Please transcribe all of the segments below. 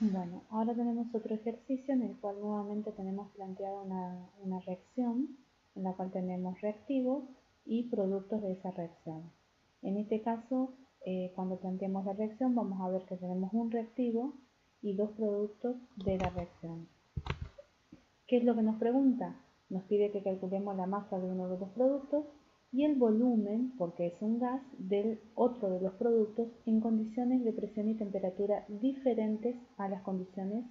Bueno, ahora tenemos otro ejercicio en el cual nuevamente tenemos planteada una reacción en la cual tenemos reactivos y productos de esa reacción. En este caso, cuando planteemos la reacción, vamos a ver que tenemos un reactivo y dos productos de la reacción. ¿Qué es lo que nos pregunta? Nos pide que calculemos la masa de uno de los productos y el volumen, porque es un gas, del otro de los productos en condiciones de presión y temperatura diferentes a las condiciones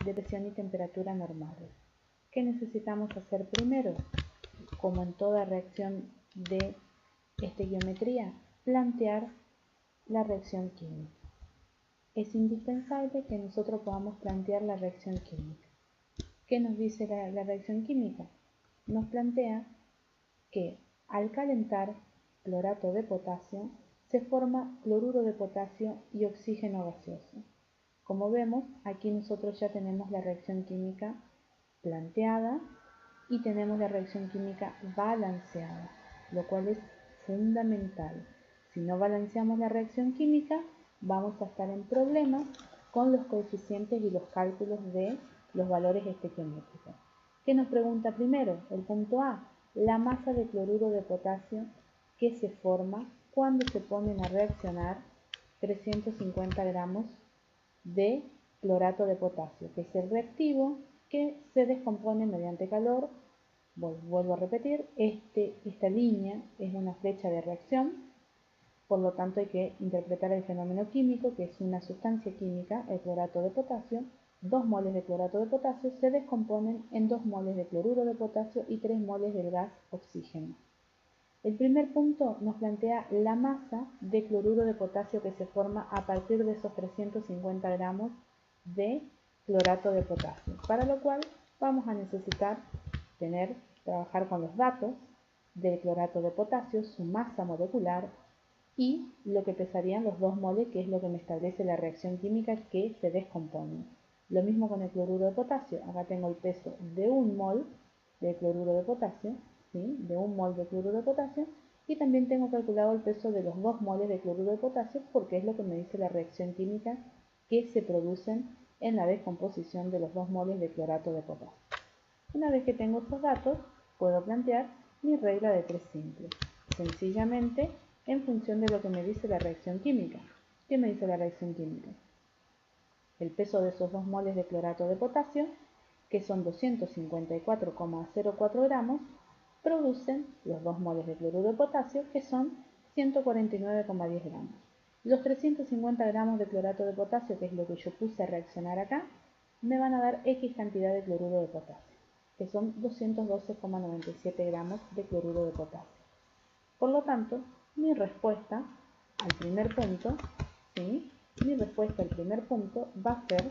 de presión y temperatura normales. ¿Qué necesitamos hacer primero? Como en toda reacción de estequiometría, plantear la reacción química. Es indispensable que nosotros podamos plantear la reacción química. ¿Qué nos dice la reacción química? Nos plantea que al calentar clorato de potasio se forma cloruro de potasio y oxígeno gaseoso. Como vemos, aquí nosotros ya tenemos la reacción química planteada y tenemos la reacción química balanceada, lo cual es fundamental. Si no balanceamos la reacción química, vamos a estar en problemas con los coeficientes y los cálculos de los valores estequiométricos. ¿Qué nos pregunta primero? El punto A, la masa de cloruro de potasio que se forma cuando se ponen a reaccionar 350 gramos de clorato de potasio, que es el reactivo que se descompone mediante calor. Vuelvo a repetir, esta línea es una flecha de reacción, por lo tanto hay que interpretar el fenómeno químico, que es una sustancia química, el clorato de potasio. 2 moles de clorato de potasio se descomponen en 2 moles de cloruro de potasio y 3 moles del gas oxígeno. El primer punto nos plantea la masa de cloruro de potasio que se forma a partir de esos 350 gramos de clorato de potasio, para lo cual vamos a necesitar trabajar con los datos del clorato de potasio, su masa molecular y lo que pesarían los 2 moles, que es lo que me establece la reacción química que se descompone. Lo mismo con el cloruro de potasio, acá tengo el peso de 1 mol de cloruro de potasio, ¿sí? De 1 mol de cloruro de potasio, y también tengo calculado el peso de los 2 moles de cloruro de potasio porque es lo que me dice la reacción química que se producen en la descomposición de los 2 moles de clorato de potasio. Una vez que tengo estos datos, puedo plantear mi regla de 3 simple, sencillamente en función de lo que me dice la reacción química. ¿Qué me dice la reacción química? El peso de esos 2 moles de clorato de potasio, que son 254,04 gramos, producen los 2 moles de cloruro de potasio, que son 149,10 gramos. Los 350 gramos de clorato de potasio, que es lo que yo puse a reaccionar acá, me van a dar X cantidad de cloruro de potasio, que son 212,97 gramos de cloruro de potasio. Por lo tanto, mi respuesta al primer punto, ¿sí? Mi respuesta al primer punto va a ser,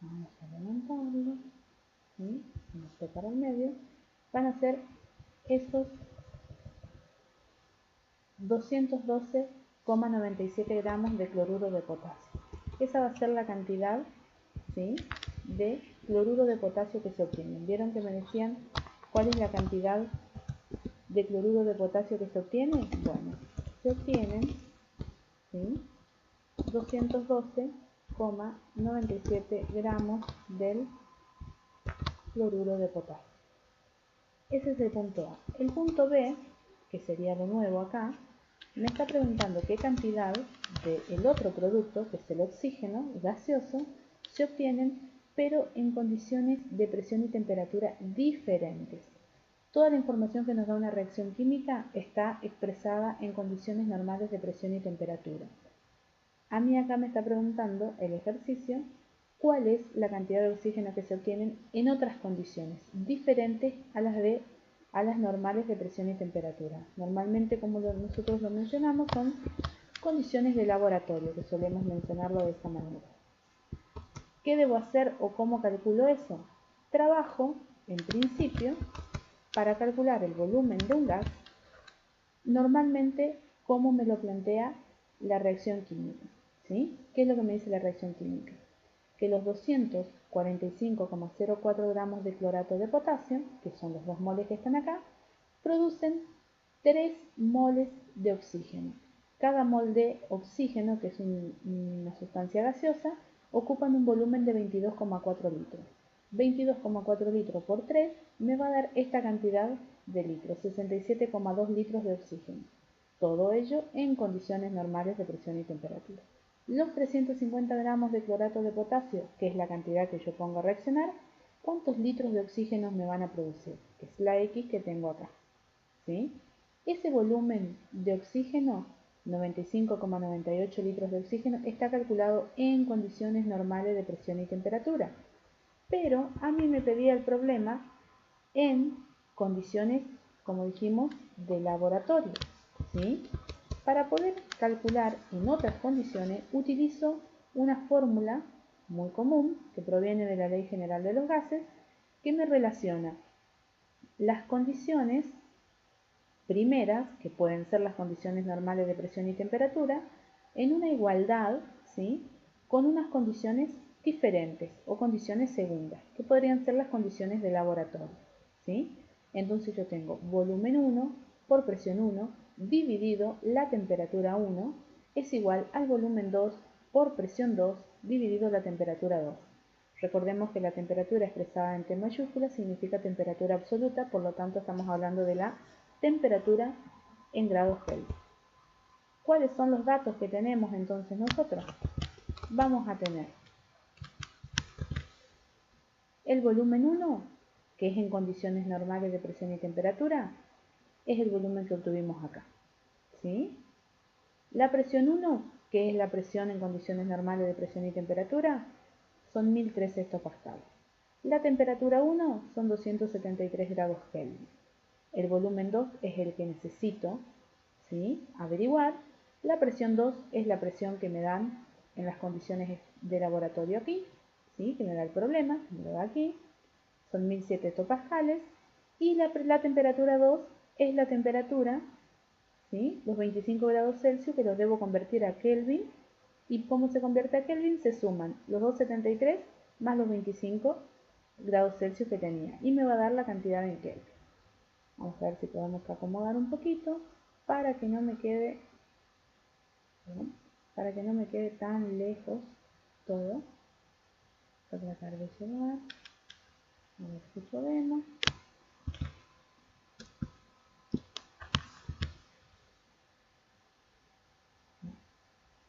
vamos a levantarlo, ¿sí? Nos para el medio, van a ser esos 212,97 gramos de cloruro de potasio. Esa va a ser la cantidad, ¿sí?, de cloruro de potasio que se obtiene. ¿Vieron que me decían cuál es la cantidad de cloruro de potasio que se obtiene? Bueno, se obtienen, ¿sí?, 212,97 gramos del cloruro de potasio. Ese es el punto A. El punto B, que sería de nuevo acá, me está preguntando qué cantidad del otro producto, que es el oxígeno gaseoso, se obtienen, pero en condiciones de presión y temperatura diferentes. Toda la información que nos da una reacción química está expresada en condiciones normales de presión y temperatura. A mí acá me está preguntando el ejercicio cuál es la cantidad de oxígeno que se obtienen en otras condiciones diferentes a las normales de presión y temperatura. Normalmente, como nosotros lo mencionamos, son condiciones de laboratorio, que solemos mencionarlo de esta manera. ¿Qué debo hacer o cómo calculo eso? Trabajo, en principio, para calcular el volumen de un gas, normalmente como me lo plantea la reacción química. ¿Sí? ¿Qué es lo que me dice la reacción química? Que los 245,04 gramos de clorato de potasio, que son los 2 moles que están acá, producen 3 moles de oxígeno. cada mol de oxígeno, que es una sustancia gaseosa, ocupan un volumen de 22,4 litros. 22,4 litros por 3 me va a dar esta cantidad de litros, 67,2 litros de oxígeno. Todo ello en condiciones normales de presión y temperatura. Los 350 gramos de clorato de potasio, que es la cantidad que yo pongo a reaccionar, ¿cuántos litros de oxígeno me van a producir? Que es la X que tengo acá. ¿Sí? Ese volumen de oxígeno, 95,98 litros de oxígeno, está calculado en condiciones normales de presión y temperatura. Pero a mí me pedía el problema en condiciones, como dijimos, de laboratorio. ¿Sí? Para poder calcular en otras condiciones, utilizo una fórmula muy común que proviene de la Ley General de los Gases, que me relaciona las condiciones primeras, que pueden ser las condiciones normales de presión y temperatura, en una igualdad, ¿sí?, con unas condiciones diferentes o condiciones segundas, que podrían ser las condiciones de laboratorio. ¿Sí? Entonces yo tengo volumen 1 por presión 1 dividido la temperatura 1 es igual al volumen 2 por presión 2 dividido la temperatura 2. Recordemos que la temperatura expresada en T mayúscula significa temperatura absoluta, por lo tanto estamos hablando de la temperatura en grados Kelvin. ¿Cuáles son los datos que tenemos entonces nosotros? Vamos a tener el volumen 1, que es en condiciones normales de presión y temperatura, es el volumen que obtuvimos acá. ¿Sí? La presión 1, que es la presión en condiciones normales de presión y temperatura, son 1013 hectopascales. La temperatura 1 son 273 grados Kelvin. El volumen 2 es el que necesito, ¿sí?, averiguar. La presión 2 es la presión que me dan en las condiciones de laboratorio aquí, ¿sí?, que me da el problema, que me lo da aquí. Son 1007 hectopascales. Y la temperatura 2 es la temperatura, ¿sí?, los 25 grados Celsius, que los debo convertir a Kelvin. ¿Y cómo se convierte a Kelvin? Se suman los 273 más los 25 grados Celsius que tenía. Y me va a dar la cantidad en Kelvin. Vamos a ver si podemos acomodar un poquito para que no me quede, tan lejos todo. Voy a tratar de llevar, a ver si podemos.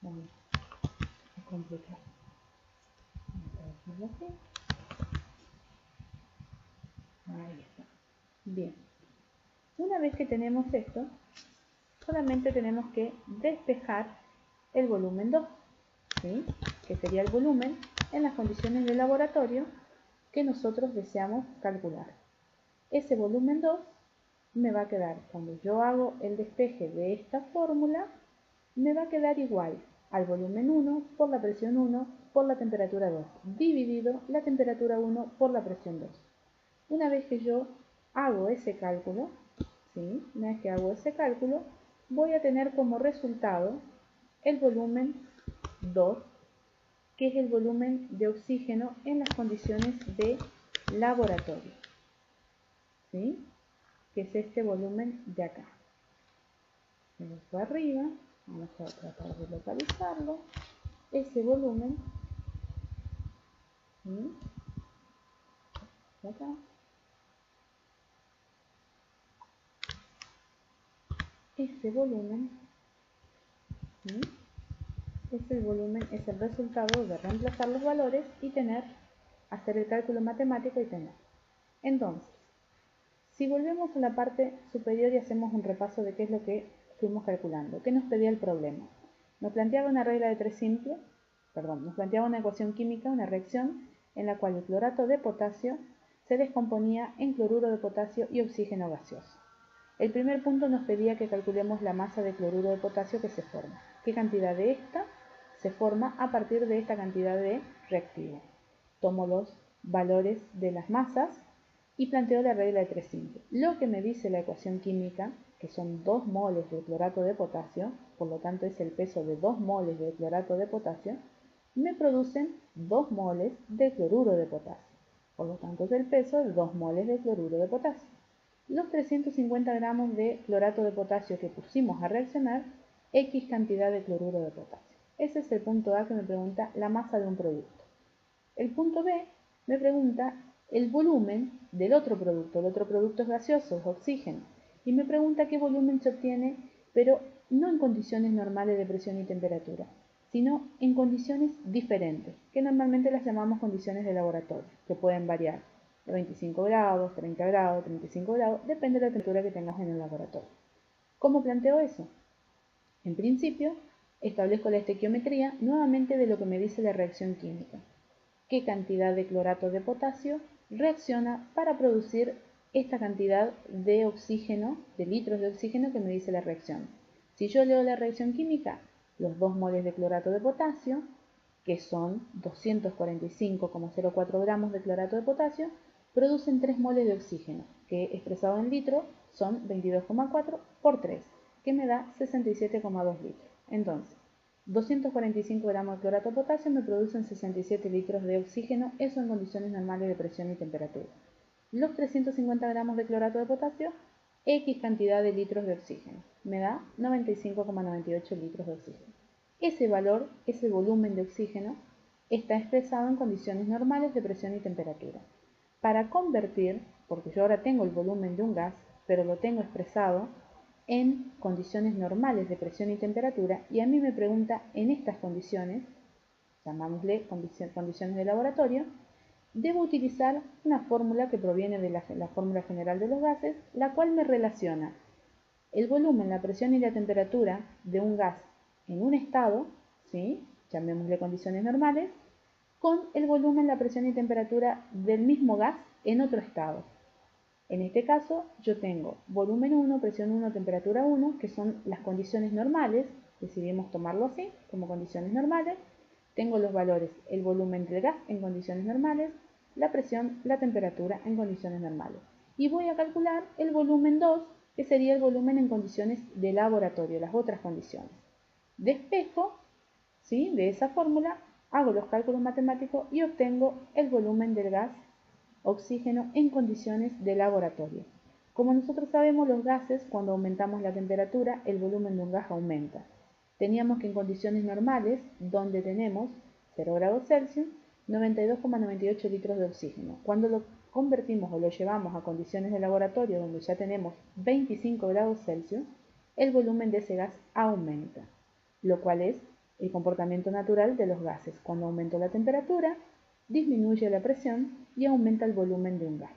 Vamos a complicar. Vamos a dejarlo así. Ahí está. Bien. Una vez que tenemos esto, solamente tenemos que despejar el volumen 2, ¿sí?, que sería el volumen en las condiciones de laboratorio que nosotros deseamos calcular. Ese volumen 2 me va a quedar, cuando yo hago el despeje de esta fórmula, me va a quedar igual al volumen 1 por la presión 1 por la temperatura 2, dividido la temperatura 1 por la presión 2. Una vez que yo hago ese cálculo, ¿sí?, voy a tener como resultado el volumen 2, que es el volumen de oxígeno en las condiciones de laboratorio, ¿sí?, que es este volumen de acá. Vamos para arriba, vamos a tratar de localizarlo. Ese volumen, ¿sí?, acá. Ese volumen, ¿sí?, es el resultado de reemplazar los valores y hacer el cálculo matemático y tener. Entonces, si volvemos a la parte superior y hacemos un repaso de qué es lo que fuimos calculando, ¿qué nos pedía el problema? Nos planteaba una regla de 3 simple, nos planteaba una ecuación química, una reacción en la cual el clorato de potasio se descomponía en cloruro de potasio y oxígeno gaseoso. El primer punto nos pedía que calculemos la masa de cloruro de potasio que se forma. ¿Qué cantidad de esta se forma a partir de esta cantidad de reactivo? Tomo los valores de las masas y planteo la regla de 3 simple. Lo que me dice la ecuación química, que son 2 moles de clorato de potasio, por lo tanto es el peso de 2 moles de clorato de potasio, me producen 2 moles de cloruro de potasio. Por lo tanto es el peso de 2 moles de cloruro de potasio. Los 350 gramos de clorato de potasio que pusimos a reaccionar X cantidad de cloruro de potasio. Ese es el punto A que me pregunta la masa de un producto. El punto B me pregunta el volumen del otro producto. El otro producto es gaseoso, es oxígeno. Y me pregunta qué volumen se obtiene, pero no en condiciones normales de presión y temperatura, sino en condiciones diferentes, que normalmente las llamamos condiciones de laboratorio, que pueden variar de 25 grados, 30 grados, 35 grados, depende de la temperatura que tengas en el laboratorio. ¿Cómo planteo eso? En principio, establezco la estequiometría nuevamente de lo que me dice la reacción química. ¿Qué cantidad de clorato de potasio reacciona para producir esta cantidad de oxígeno, de litros de oxígeno que me dice la reacción? Si yo leo la reacción química, los 2 moles de clorato de potasio, que son 245,04 gramos de clorato de potasio, producen 3 moles de oxígeno, que expresado en litro son 22,4 por 3, que me da 67,2 litros. Entonces, 245 gramos de clorato de potasio me producen 67 litros de oxígeno, eso en condiciones normales de presión y temperatura. Los 350 gramos de clorato de potasio, X cantidad de litros de oxígeno, me da 95,98 litros de oxígeno. Ese valor, ese volumen de oxígeno, está expresado en condiciones normales de presión y temperatura. Para convertir, porque yo ahora tengo el volumen de un gas, pero lo tengo expresado en condiciones normales de presión y temperatura, y a mí me pregunta en estas condiciones, llamámosle condiciones de laboratorio, debo utilizar una fórmula que proviene de la fórmula general de los gases, la cual me relaciona el volumen, la presión y la temperatura de un gas en un estado, ¿sí? Llamémosle condiciones normales, con el volumen, la presión y temperatura del mismo gas en otro estado. En este caso, yo tengo volumen 1, presión 1, temperatura 1, que son las condiciones normales, decidimos tomarlo así, como condiciones normales. Tengo los valores, el volumen del gas en condiciones normales, la presión, la temperatura en condiciones normales. Y voy a calcular el volumen 2, que sería el volumen en condiciones de laboratorio, las otras condiciones. Despejo, ¿sí?, de esa fórmula, hago los cálculos matemáticos y obtengo el volumen del gas oxígeno en condiciones de laboratorio. Como nosotros sabemos, los gases, cuando aumentamos la temperatura, el volumen de un gas aumenta. Teníamos que en condiciones normales, donde tenemos 0 grados Celsius, 92,98 litros de oxígeno. Cuando lo convertimos o lo llevamos a condiciones de laboratorio, donde ya tenemos 25 grados Celsius, el volumen de ese gas aumenta, lo cual es el comportamiento natural de los gases. Cuando aumenta la temperatura, disminuye la presión y aumenta el volumen de un gas.